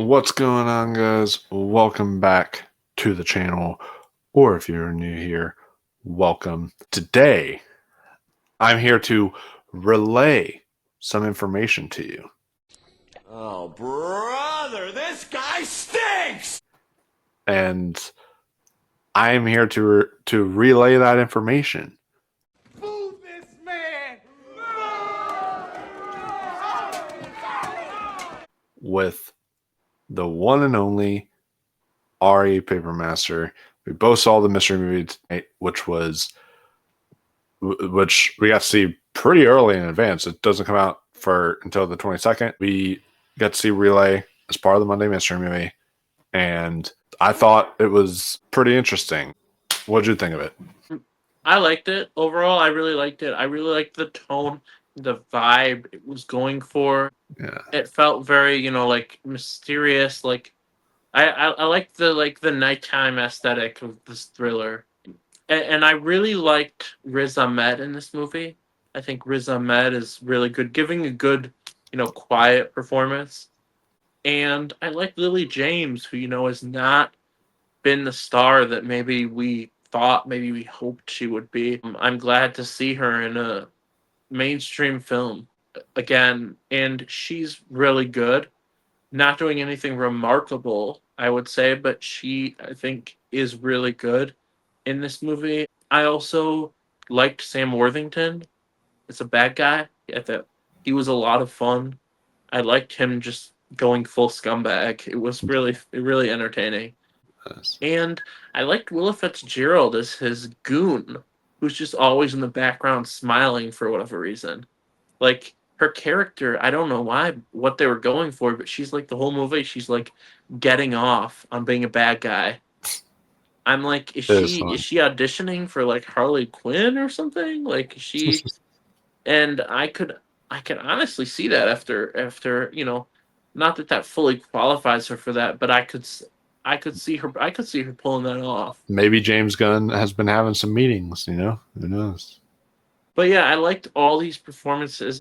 What's going on, guys? Welcome back to the channel, or if you're new here, welcome. Today, I'm here to relay some information to you. Oh, brother, this guy stinks! And I'm here to relay that information Boo this man! with the one and only Ari Papermaster. We both saw the mystery movie tonight, which we got to see pretty early in advance. It doesn't come out for until the 22nd. We got to see Relay as part of the Monday Mystery Movie, and I thought it was pretty interesting. What did you think of it? I liked it. Overall, I really liked it. I really liked the tone, the vibe it was going for. Yeah. It felt very, like mysterious. Like I liked the nighttime aesthetic of this thriller. And I really liked Riz Ahmed in this movie. I think Riz Ahmed is really good, giving a good, quiet performance. And I like Lily James, who, has not been the star that maybe we thought, maybe we hoped she would be. I'm glad to see her in a mainstream film again, and she's really good. Not doing anything remarkable, I would say, but she, I think, is really good in this movie. I also liked Sam Worthington. It's a bad guy. I thought he was a lot of fun. I liked him just going full scumbag. It was really entertaining. Yes. And I liked Willa Fitzgerald as his goon, who's just always in the background smiling for whatever reason. Like, her character, I don't know what they were going for, but she's like the whole movie, she's like getting off on being a bad guy. I'm like, is It is she fun. is she auditioning for like Harley Quinn or something? Like, is she? And I could honestly see that after not that fully qualifies her for that, but I could see her pulling that off. Maybe James Gunn has been having some meetings, who knows? But yeah, I liked all these performances.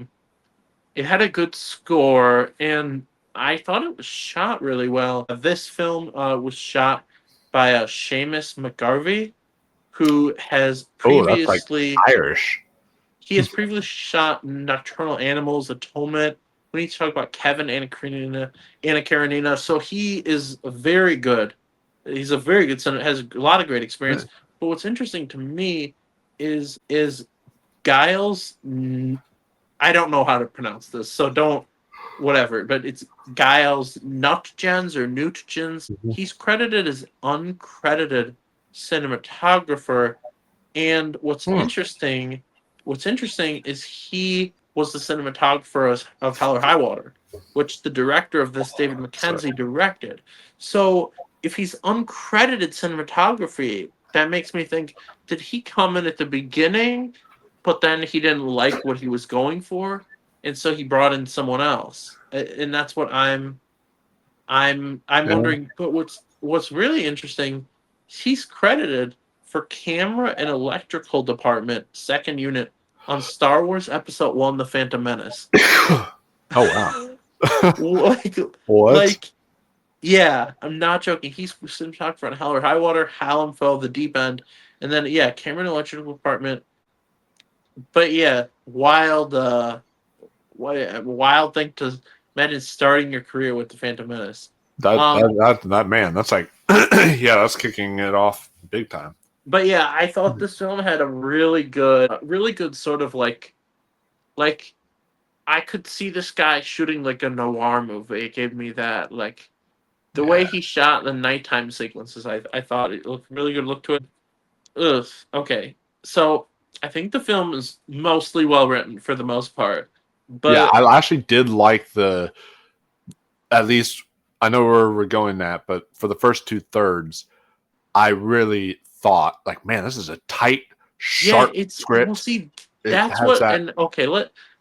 It had a good score, and I thought it was shot really well. This film was shot by Seamus McGarvey, who has Oh, that's like previously Irish. he has previously shot Nocturnal Animals, Atonement. We need to talk about Kevin Anna Karenina. So he is very good. He's a very good son. Has a lot of great experience. But what's interesting to me is Giles. I don't know how to pronounce this, so don't whatever. But it's Giles Nutgens or Nutgens. Mhm. He's credited as uncredited cinematographer, and what's interesting is he was the cinematographer of Hell or High Water, which the director of this, David Mackenzie, directed. So if he's uncredited cinematography, that makes me think, did he come in at the beginning, but then he didn't like what he was going for, and so he brought in someone else? And that's what I'm Yeah. wondering. But what's really interesting, he's credited for camera and electrical department, second unit on Star Wars Episode One: The Phantom Menace. Oh wow. like, What? like, yeah, I'm not joking. He's cinematographer on Hell or High Water, Hallam Fell, The Deep End, and then yeah, camera and electrical department. But yeah, wild thing to imagine starting your career with The Phantom Menace. That man, that's like yeah, that's kicking it off big time. But yeah, I thought this film had a really good sort of like I could see this guy shooting like a noir movie. It gave me that like the way Yeah. he shot the nighttime sequences. I thought it looked really good. Look to it. Ugh. Okay, so I think the film is mostly well written for the most part, Yeah, but I actually did like at least I know where we're going at, but for the first two thirds, I really thought like, man, this is a tight, yeah, sharp it's well. script. See, It that's has what, that and okay, and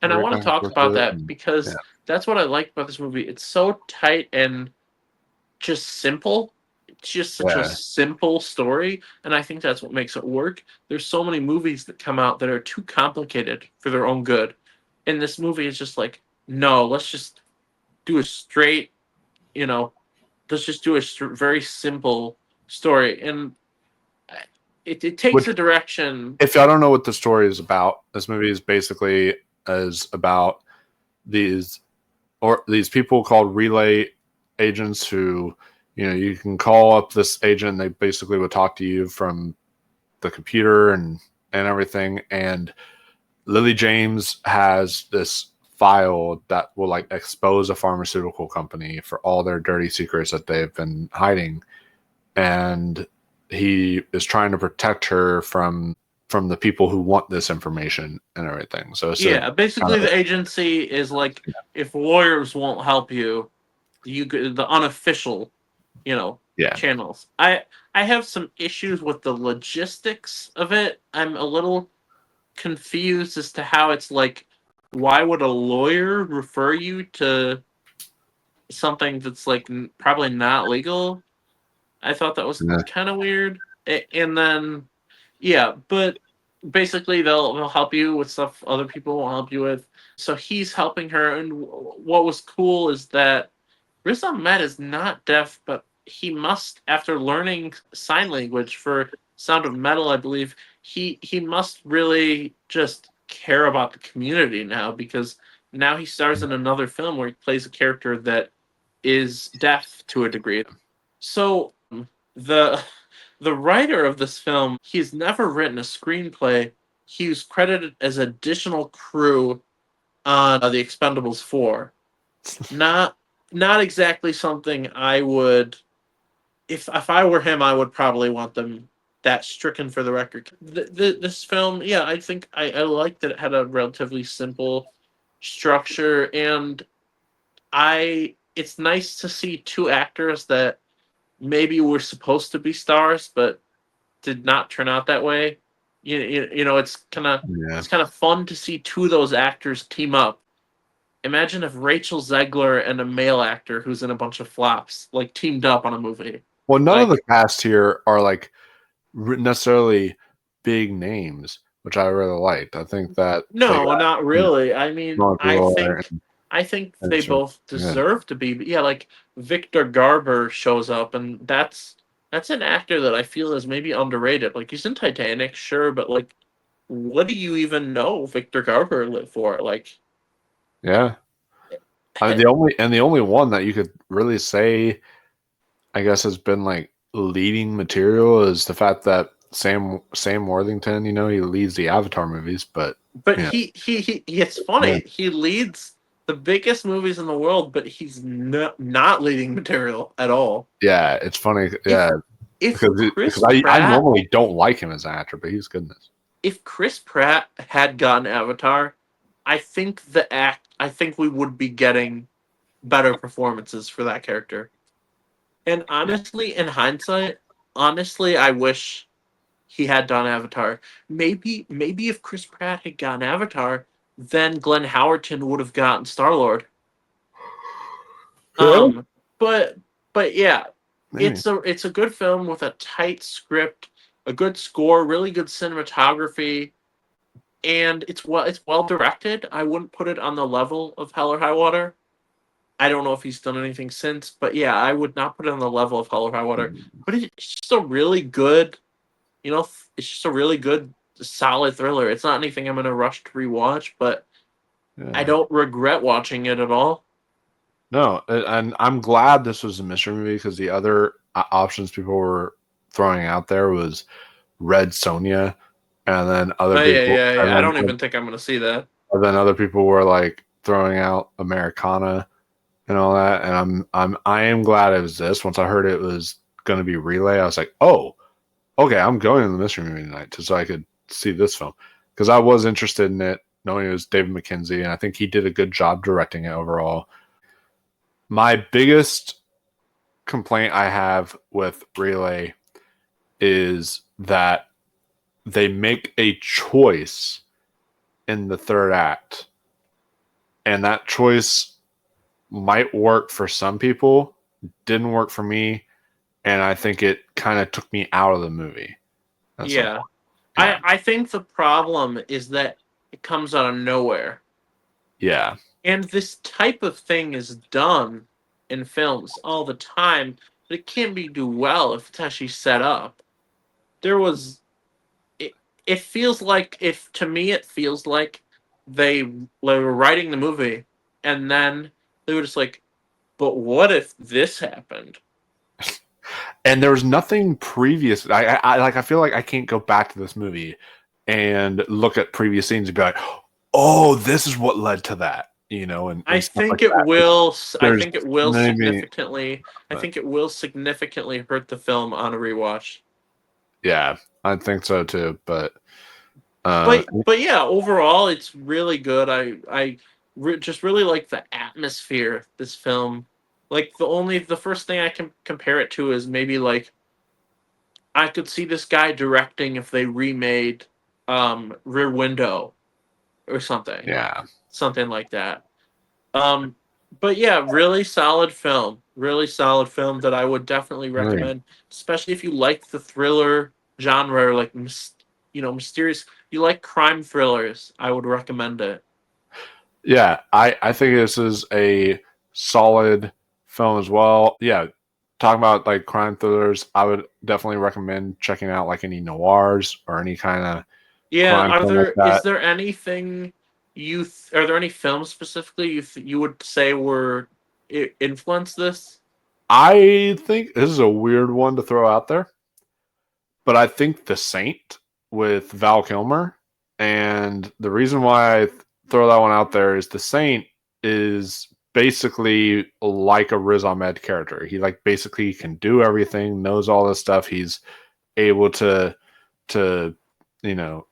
I very want back to and talk forth about to it. that And, yeah. because that's what I like about this movie. It's so tight and just simple. It's just such a Yeah. simple story, and I think that's what makes it work. There's so many movies that come out that are too complicated for their own good, and this movie is just like, no, let's just do a straight, you know, let's just do a very simple story, and it takes Which, a direction. if y'all don't know what the story is about, this movie is basically is about these these people called relay agents who, you can call up this agent and they basically would talk to you from the computer and everything. And Lily James has this file that will like expose a pharmaceutical company for all their dirty secrets that they've been hiding, and he is trying to protect her from the people who want this information and everything. So it's Yeah, kind basically of, the agency is like, if lawyers won't help you, the unofficial, yeah. channels. I have some issues with the logistics of it. I'm a little confused as to how it's like, why would a lawyer refer you to something that's like probably not legal? I thought that was Yeah. kind of weird. And then, yeah, but basically they'll help you with stuff other people won't help you with. So he's helping her, and what was cool is that Riz Ahmed is not deaf, but he must, after learning sign language for Sound of Metal, I believe, he must really just care about the community now, because now he stars in another film where he plays a character that is deaf to a degree. So the the writer of this film, he's never written a screenplay. He was credited as additional crew on The Expendables 4. Not not exactly something I would, if I were him, I would probably want them that stricken for the record. This film, yeah, I think I liked that it had a relatively simple structure, and I it's nice to see two actors that maybe were supposed to be stars but did not turn out that way. It's kind of Yeah. fun to see two of those actors team up. Imagine if Rachel Zegler and a male actor who's in a bunch of flops like teamed up on a movie. Well, none of the Like, cast here are like necessarily big names, which I really liked. I think that they no, got, not really. I mean, Mark Ruller I think and they so, both yeah. deserve to be. But yeah, like Victor Garber shows up, and that's an actor that I feel is maybe underrated. Like, he's in Titanic, sure, but like, what do you even know Victor Garber lived for? Like, Yeah. The only one that you could really say, I guess, has been like leading material is the fact that Sam Worthington, he leads the Avatar movies, but but you know, it's yeah, funny. He leads the biggest movies in the world, but he's not leading material at all. yeah, it's funny, If yeah, if because Chris I Pratt normally don't like him as an actor, but he's good in this. if Chris Pratt had gotten Avatar, I think we would be getting better performances for that character. And honestly, in hindsight, honestly, I wish he had done Avatar. Maybe if Chris Pratt had gotten Avatar, then Glenn Howerton would have gotten Star Lord. Yeah, Um, but yeah, maybe. it's a good film with a tight script, a good score, really good cinematography, and it's well directed. I wouldn't put it on the level of Hell or High Water. I don't know if he's done anything since, but yeah, I would not put it on the level of Hell or High Water. But it's just a really good, it's just a really good, solid thriller. It's not anything I'm gonna rush to rewatch, but I Yeah. don't regret watching it at all. No, and I'm glad this was a mystery movie because the other options people were throwing out there was Red Sonja, and then other Oh yeah, people, yeah, and yeah. I then don't even think I'm gonna see that. and then other people were like throwing out Americana and all that. And I am glad it was this. Once I heard it was going to be Relay, I was like, oh, okay, I'm going to the mystery movie tonight so I could see this film because I was interested in it, knowing it was David Mackenzie, and I think he did a good job directing it overall. My biggest complaint I have with Relay is that they make a choice in the third act, and that choice might work for some people, didn't work for me, and I think it kind of took me out of the movie at some Yeah. point. Yeah, I think the problem is that it comes out of nowhere. yeah, And this type of thing is done in films all the time, but it can't be do well if it's actually set up. There was it feels like if to me it feels like they were writing the movie and then they were just like, but what if this happened? And there was nothing previous. I feel like I can't go back to this movie and look at previous scenes and be like, oh, this is what led to that, you know. And I stuff think like it that. will. I There's think it will maybe, significantly. I think it will significantly hurt the film on a rewatch. yeah, I think so too. But But yeah, overall, it's really good. Just really like the atmosphere of this film. Like the first thing I can compare it to is maybe like I could see this guy directing if they remade Rear Window or something, yeah, something like that. Um, but yeah, really solid film. Really solid film that I would definitely right. recommend, especially if you like the thriller genre, like mysterious. You like crime thrillers, I would recommend it. Yeah, I think this is a solid film as well. Yeah, talking about like crime thrillers, I would definitely recommend checking out like any noirs or any kind of Yeah, crime are film like there is that. there anything are there any films specifically you would say were influenced this? I think this is a weird one to throw out there, but I think The Saint with Val Kilmer, and the reason why throw that one out there is The Saint is basically like a Riz Ahmed character. He like basically can do everything, knows all this stuff. He's able to you know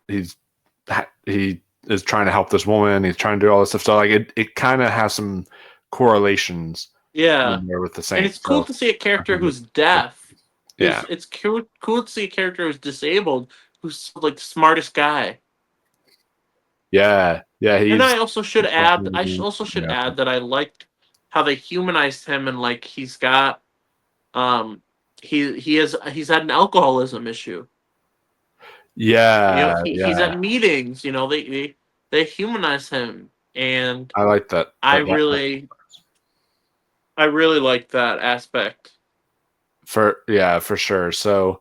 he is trying to help this woman. He's trying to do all this stuff. So like it kind of has some correlations Yeah. in there with The And Saint. it's cool So to see a character who's deaf. yeah, It's cool to see a character who's disabled, who's like the smartest guy. yeah. And He's I also should add, also should yeah. add that I liked how they humanized him and like he's got, um, he's had an alcoholism issue. Yeah, He's yeah. at meetings. They humanize him, and I like that. I really I really like that aspect. For sure. So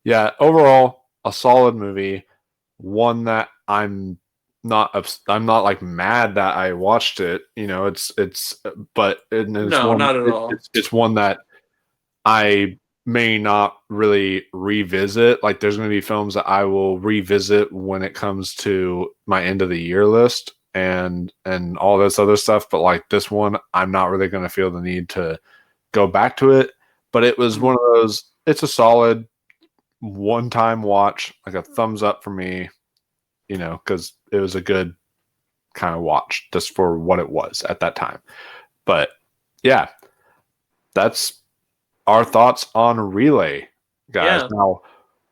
yeah, overall a solid movie. One that I'm not like mad that I watched it. You know, but it's No, one not at all. it's one that I may not really revisit. Like there's going to be films that I will revisit when it comes to my end of the year list and all this other stuff, but like this one I'm not really going to feel the need to go back to it, but it was one of those it's a solid one-time watch, like a thumbs up for me, you know, cuz it was a good kind of watch just for what it was at that time. But yeah, that's our thoughts on Relay, guys. Yeah, Now,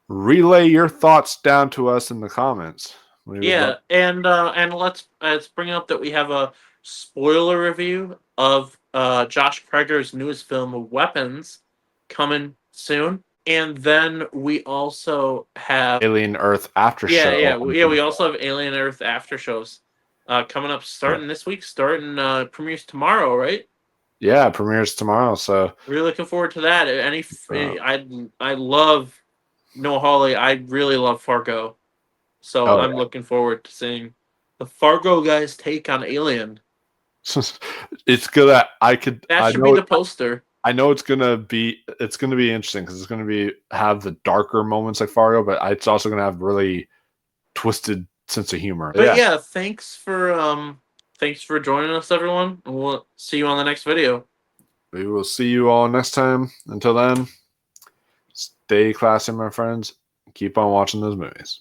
relay your thoughts down to us in the comments. We would love. yeah, and let's bring up that we have a spoiler review of Josh Kreger's newest film, Weapons, coming soon, and then we also have Alien Earth After Show. we also have Alien Earth after shows coming up starting this week, starting premieres tomorrow, right? Yeah, premieres tomorrow. So Really looking forward to that. I love Noah Hawley. I really love Fargo, so oh I'm looking forward to seeing the Fargo guys' take on Alien. yeah. It's good that That should be the poster. I know it's gonna be interesting because it's gonna be have the darker moments like Fargo, but it's also gonna have really twisted sense of humor. But yeah, thanks for joining us, everyone, and we'll see you on the next video. We will see you all next time. Until then, stay classy, my friends. Keep on watching those movies.